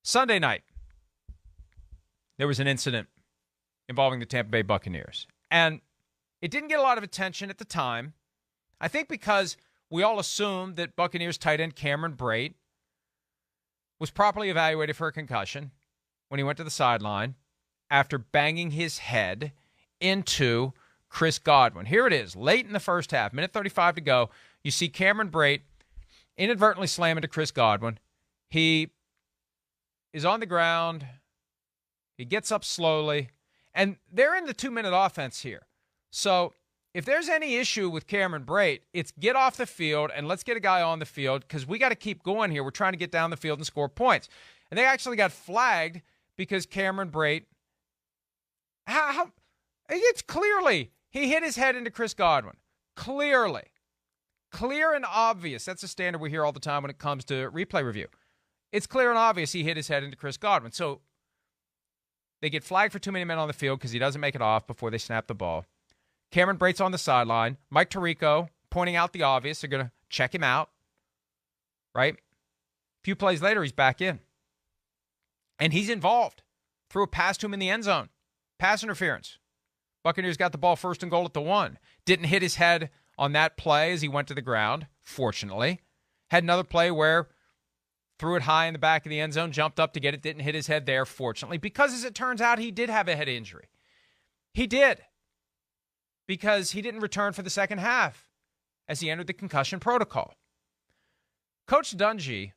Sunday night, there was an incident involving the Tampa Bay Buccaneers. And it didn't get a lot of attention at the time. I think because we all assumed that Buccaneers tight end Cameron Brate was properly evaluated for a concussion when he went to the sideline after banging his head into Chris Godwin. Here it is, late in the first half, minute 35 to go. You see Cameron Brate inadvertently slam into Chris Godwin. He is on the ground. He gets up slowly. And they're in the 2-minute offense here. So if there's any issue with Cameron Brate, it's get off the field and let's get a guy on the field because we got to keep going here. We're trying to get down the field and score points. And they actually got flagged because Cameron Brate, it's clearly, he hit his head into Chris Godwin. Clearly. Clear and obvious. That's a standard we hear all the time when it comes to replay review. It's clear and obvious he hit his head into Chris Godwin. So they get flagged for too many men on the field because he doesn't make it off before they snap the ball. Cameron Brate's on the sideline. Mike Tirico pointing out the obvious. They're going to check him out, right? A few plays later, he's back in. And he's involved. Threw a pass to him in the end zone. Pass interference. Buccaneers got the ball first and goal at the 1. Didn't hit his head on that play as he went to the ground, fortunately. Had another play where threw it high in the back of the end zone, jumped up to get it, didn't hit his head there, fortunately. Because as it turns out, he did have a head injury. He did. Because he didn't return for the second half as he entered the concussion protocol. Coach Dungy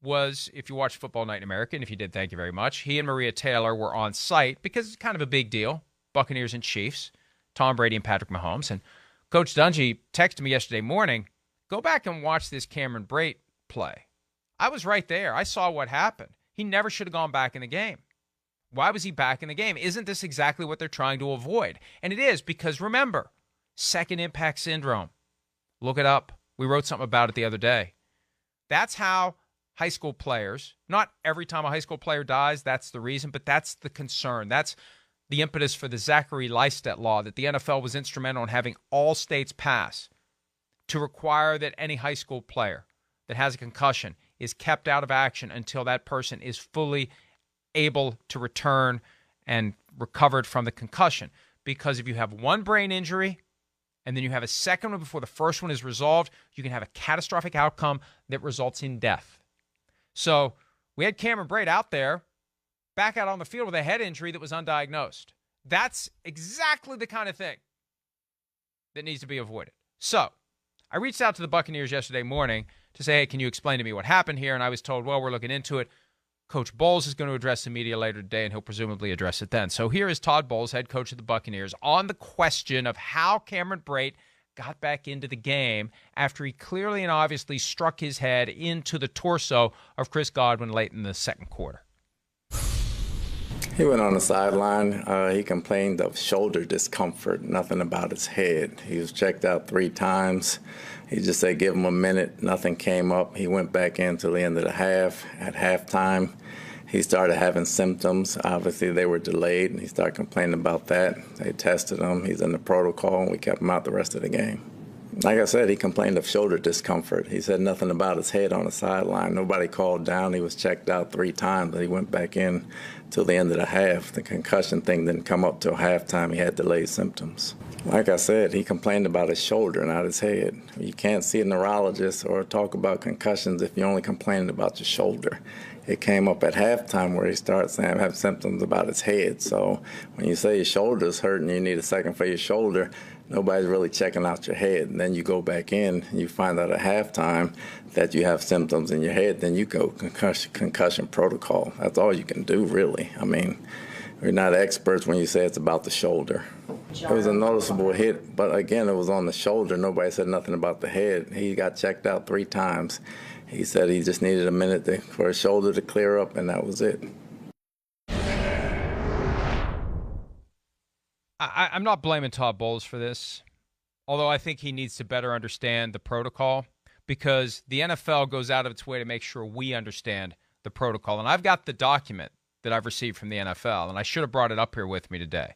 was, if you watched Football Night in America, and if you did, thank you very much, he and Maria Taylor were on site because it's kind of a big deal. Buccaneers and Chiefs, Tom Brady and Patrick Mahomes. And Coach Dungy texted me yesterday morning, go back and watch this Cameron Brate play. I was right there. I saw what happened. He never should have gone back in the game. Why was he back in the game? Isn't this exactly what they're trying to avoid? And it is because, remember, second impact syndrome. Look it up. We wrote something about it the other day. That's how high school players, not every time a high school player dies, that's the reason, but that's the concern. That's the impetus for the Zachary Lystet law that the NFL was instrumental in having all states pass to require that any high school player that has a concussion is kept out of action until that person is fully able to return and recovered from the concussion. Because if you have one brain injury and then you have a second one before the first one is resolved, you can have a catastrophic outcome that results in death. So we had Cameron Brate out there, back out on the field with a head injury that was undiagnosed. That's exactly the kind of thing that needs to be avoided. So I reached out to the Buccaneers yesterday morning to say, hey, can you explain to me what happened here? And I was told, well, we're looking into it. Coach Bowles is going to address the media later today, and he'll presumably address it then. So here is Todd Bowles, head coach of the Buccaneers, on the question of how Cameron Brate got back into the game after he clearly and obviously struck his head into the torso of Chris Godwin late in the second quarter. He went on the sideline. He complained of shoulder discomfort, nothing about his head. He was checked out 3 times. He just said, give him a minute. Nothing came up. He went back in till the end of the half. At halftime, he started having symptoms. Obviously, they were delayed, and he started complaining about that. They tested him. He's in the protocol, and we kept him out the rest of the game. Like I said, he complained of shoulder discomfort. He said nothing about his head on the sideline. Nobody called down. He was checked out 3 times, but he went back in till the end of the half. The concussion thing didn't come up till halftime. He had delayed symptoms. Like I said, he complained about his shoulder, not his head. You can't see a neurologist or talk about concussions if you're only complaining about your shoulder. It came up at halftime where he started saying have symptoms about his head. So when you say your shoulder's hurting, you need a second for your shoulder, nobody's really checking out your head. And then you go back in and you find out at halftime that you have symptoms in your head, then you go concussion protocol. That's all you can do, really. I mean, we're not experts when you say it's about the shoulder. It was a noticeable hit, but again, it was on the shoulder. Nobody said nothing about the head. He got checked out 3 times. He said he just needed a minute for his shoulder to clear up, and that was it. I'm not blaming Todd Bowles for this, although I think he needs to better understand the protocol because the NFL goes out of its way to make sure we understand the protocol. And I've got the document that I've received from the NFL, and I should have brought it up here with me today.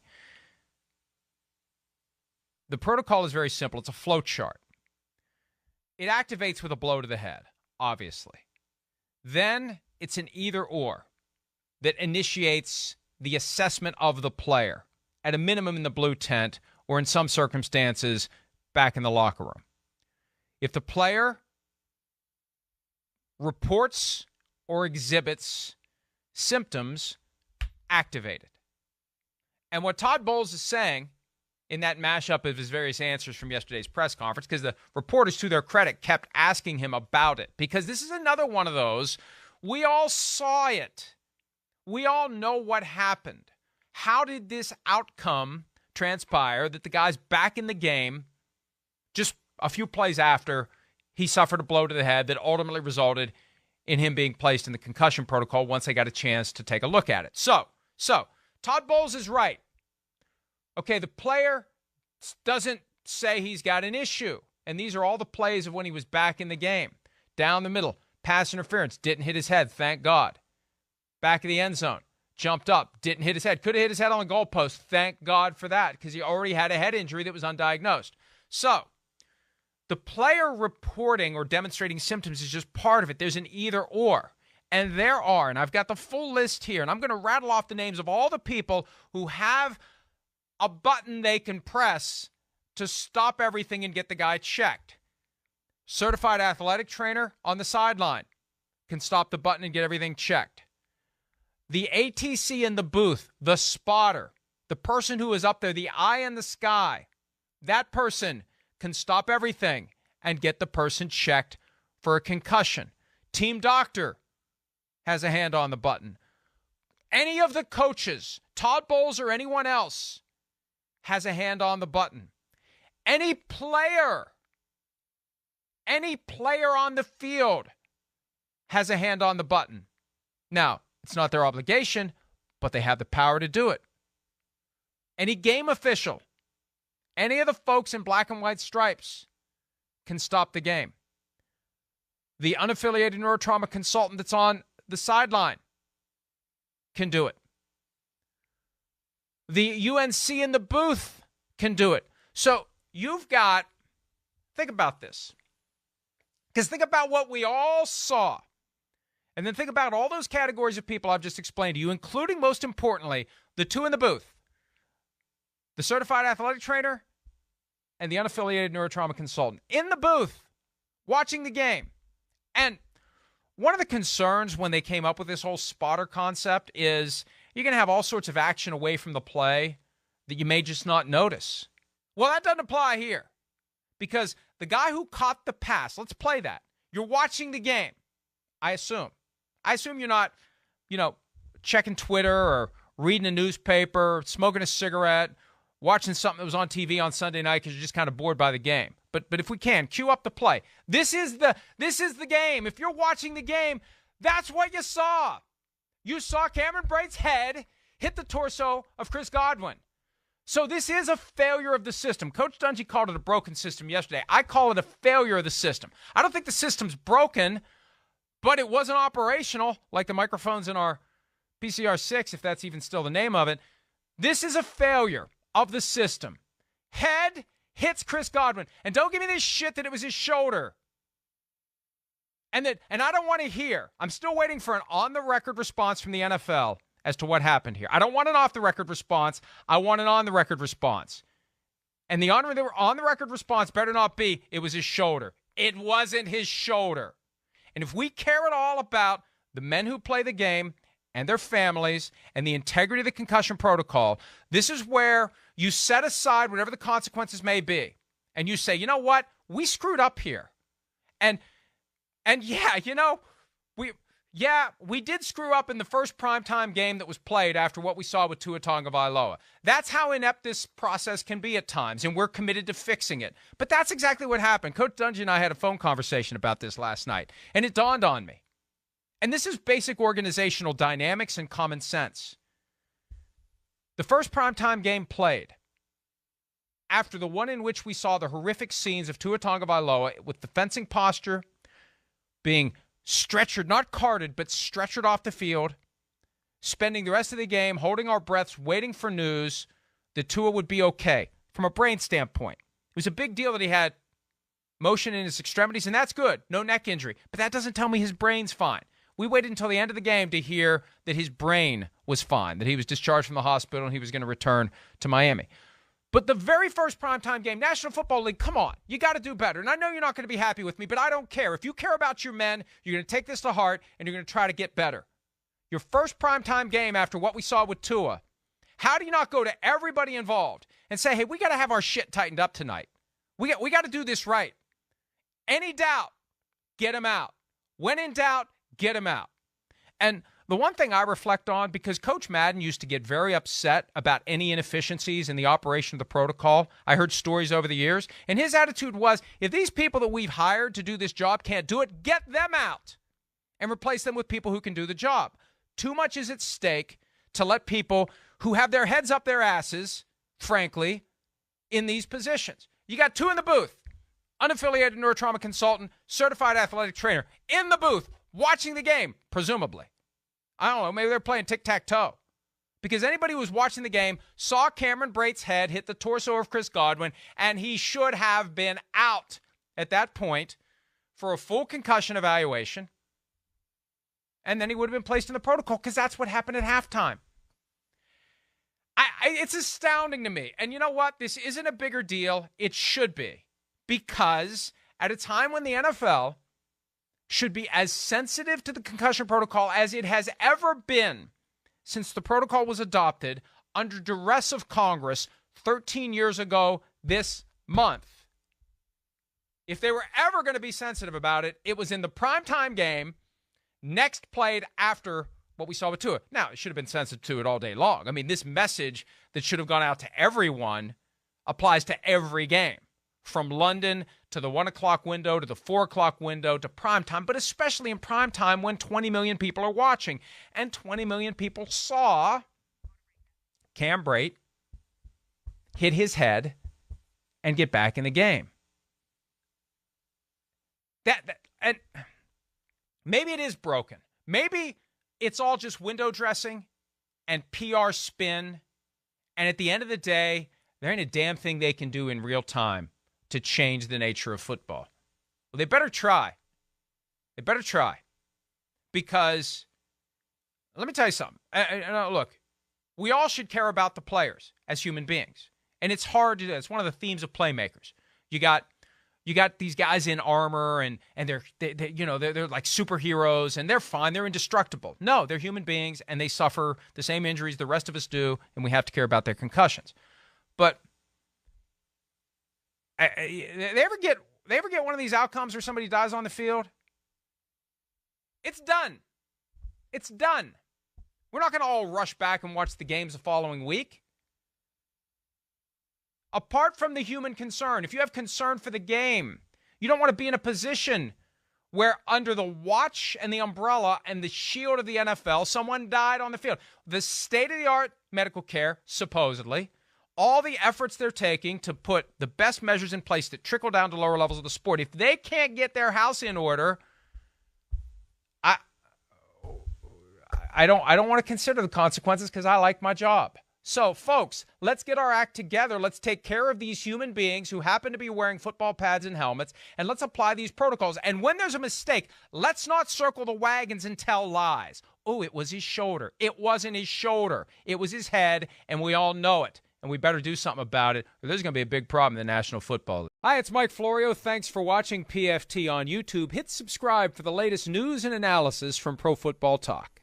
The protocol is very simple. It's a flow chart. It activates with a blow to the head, obviously. Then it's an either or. that initiates the assessment of the player, at a minimum in the blue tent, or in some circumstances, back in the locker room. If the player reports or exhibits symptoms, activate it. And what Todd Bowles is saying in that mashup of his various answers from yesterday's press conference, because the reporters, to their credit, kept asking him about it, because this is another one of those, we all saw it. We all know what happened. How did this outcome transpire that the guy's back in the game just a few plays after he suffered a blow to the head that ultimately resulted in him being placed in the concussion protocol once they got a chance to take a look at it? So Todd Bowles is right. Okay, the player doesn't say he's got an issue. And these are all the plays of when he was back in the game. Down the middle, pass interference, didn't hit his head, thank God. Back of the end zone, jumped up, didn't hit his head. Could have hit his head on the goalpost, thank God for that, because he already had a head injury that was undiagnosed. So, the player reporting or demonstrating symptoms is just part of it. There's an either or. And there are, and I've got the full list here, and I'm going to rattle off the names of all the people who have a button they can press to stop everything and get the guy checked. Certified athletic trainer on the sideline can stop the button and get everything checked. The ATC in the booth, the spotter, the person who is up there, the eye in the sky, that person can stop everything and get the person checked for a concussion. Team doctor has a hand on the button. Any of the coaches, Todd Bowles or anyone else, has a hand on the button. Any player on the field has a hand on the button. Now, it's not their obligation, but they have the power to do it. Any game official, any of the folks in black and white stripes can stop the game. The unaffiliated neurotrauma consultant that's on the sideline can do it. The UNC in the booth can do it. So you've got, think about this. Because think about what we all saw. And then think about all those categories of people I've just explained to you, including, most importantly, the two in the booth. The certified athletic trainer and the unaffiliated neurotrauma consultant. In the booth, watching the game. And one of the concerns when they came up with this whole spotter concept is you're going to have all sorts of action away from the play that you may just not notice. Well, that doesn't apply here. Because the guy who caught the pass, let's play that. You're watching the game, I assume. I assume you're not, checking Twitter or reading a newspaper, smoking a cigarette, watching something that was on TV on Sunday night because you're just kind of bored by the game. But if we can, cue up the play. This is the game. If you're watching the game, that's what you saw. You saw Cameron Brate's head hit the torso of Chris Godwin. So this is a failure of the system. Coach Dungy called it a broken system yesterday. I call it a failure of the system. I don't think the system's broken, but it wasn't operational, like the microphones in our PCR-6, if that's even still the name of it. This is a failure of the system. Head hits Chris Godwin. And don't give me this shit that it was his shoulder. And I don't want to hear. I'm still waiting for an on-the-record response from the NFL as to what happened here. I don't want an off-the-record response. I want an on-the-record response. And the on-the-record response better not be, it was his shoulder. It wasn't his shoulder. And if we care at all about the men who play the game and their families and the integrity of the concussion protocol, this is where you set aside whatever the consequences may be. And you say, you know what? We screwed up here. And we did screw up in the first primetime game that was played after what we saw with Tua Tagovailoa. That's how inept this process can be at times, and we're committed to fixing it. But that's exactly what happened. Coach Dungy and I had a phone conversation about this last night, and it dawned on me. And this is basic organizational dynamics and common sense. The first primetime game played after the one in which we saw the horrific scenes of Tua Tagovailoa with the fencing posture, being stretchered, not carted, but stretchered off the field, spending the rest of the game holding our breaths, waiting for news that Tua would be okay from a brain standpoint. It was a big deal that he had motion in his extremities, and that's good. No neck injury. But that doesn't tell me his brain's fine. We waited until the end of the game to hear that his brain was fine, that he was discharged from the hospital and he was going to return to Miami. But the very first primetime game, National Football League, come on. You got to do better. And I know you're not going to be happy with me, but I don't care. If you care about your men, you're going to take this to heart and you're going to try to get better. Your first primetime game after what we saw with Tua, how do you not go to everybody involved and say, hey, we got to have our shit tightened up tonight. We got to do this right. Any doubt, get him out. When in doubt, get him out. And the one thing I reflect on, because Coach Madden used to get very upset about any inefficiencies in the operation of the protocol. I heard stories over the years, and his attitude was, if these people that we've hired to do this job can't do it, get them out and replace them with people who can do the job. Too much is at stake to let people who have their heads up their asses, frankly, in these positions. You got two in the booth, unaffiliated neurotrauma consultant, certified athletic trainer, in the booth, watching the game, presumably. I don't know, maybe they're playing tic-tac-toe. Because anybody who was watching the game saw Cameron Brate's head hit the torso of Chris Godwin, and he should have been out at that point for a full concussion evaluation. And then he would have been placed in the protocol because that's what happened at halftime. It's astounding to me. And you know what? This isn't a bigger deal. It should be. Because at a time when the NFL should be as sensitive to the concussion protocol as it has ever been since the protocol was adopted under duress of Congress 13 years ago this month. If they were ever going to be sensitive about it, it was in the primetime game, next played after what we saw with Tua. Now, it should have been sensitive to it all day long. I mean, this message that should have gone out to everyone applies to every game, from London to the 1 o'clock window to the 4 o'clock window to primetime, but especially in primetime when 20 million people are watching. And 20 million people saw Cam Brate hit his head and get back in the game. And maybe it is broken. Maybe it's all just window dressing and PR spin. And at the end of the day, there ain't a damn thing they can do in real time to change the nature of football. Well, they better try. They better try. Because, let me tell you something. Look, we all should care about the players as human beings. And it's hard to do. It's one of the themes of Playmakers. You got these guys in armor and they're like superheroes and they're fine. They're indestructible. No, they're human beings and they suffer the same injuries the rest of us do, and we have to care about their concussions. But they ever get one of these outcomes where somebody dies on the field? It's done. It's done. We're not going to all rush back and watch the games the following week. Apart from the human concern, if you have concern for the game, you don't want to be in a position where under the watch and the umbrella and the shield of the NFL, someone died on the field. The state-of-the-art medical care, supposedly, all the efforts they're taking to put the best measures in place that trickle down to lower levels of the sport, if they can't get their house in order, I don't want to consider the consequences because I like my job. So, folks, let's get our act together. Let's take care of these human beings who happen to be wearing football pads and helmets, and let's apply these protocols. And when there's a mistake, let's not circle the wagons and tell lies. Oh, it was his shoulder. It wasn't his shoulder. It was his head, and we all know it. And we better do something about it, or there's going to be a big problem in the National Football League. Hi, it's Mike Florio. Thanks for watching PFT on YouTube. Hit subscribe for the latest news and analysis from Pro Football Talk.